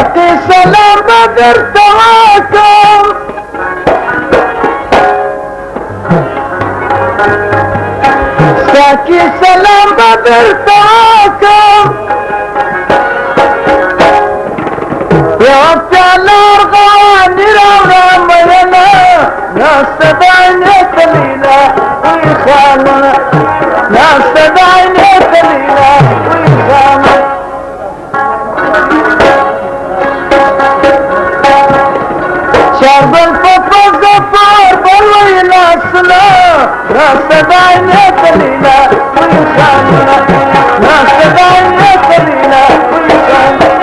ساقي سلام بدر تواكم ساقي سلام بدر تواكم يا بتالار غاني رونا مرنا ناسته دعيني تليلا ويخالونه ناسته دعيني تليلا ويخالونه چارګل په پزه په اوربل وی لاسونه ناسته دعيني تليلا ويخالونه ناسته دعيني تليلا ويخالونه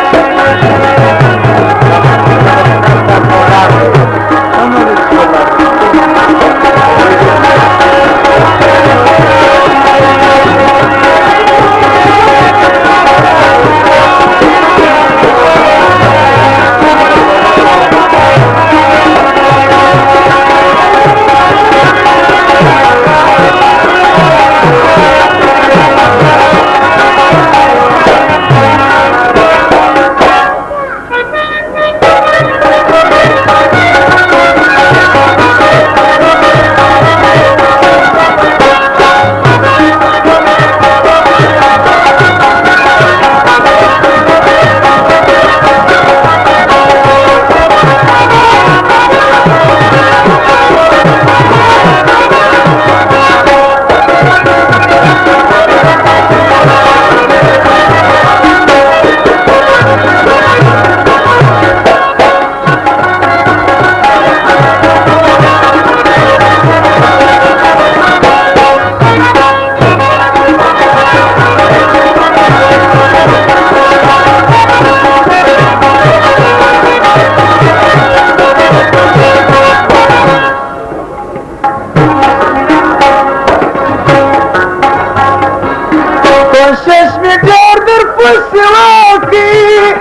کوشش می ډېر در پسې وکړي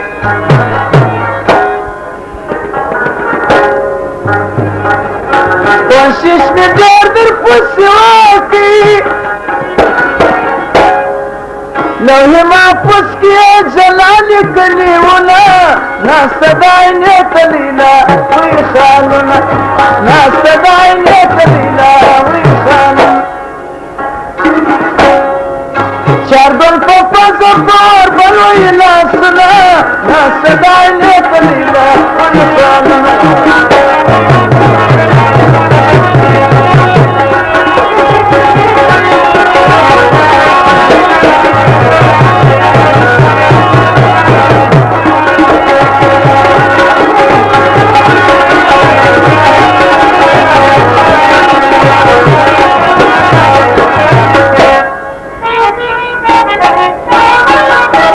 کوشش می ډېر در پسې وکړي لوحې محفوظ کې یې جلا لیکلي وونه ناسته دعيني تليلا ويخالونه ناسته دعيني تليلا ويخالونه چارګل په پزه په اوربل وی لاسونه ناسته دعيني تليلا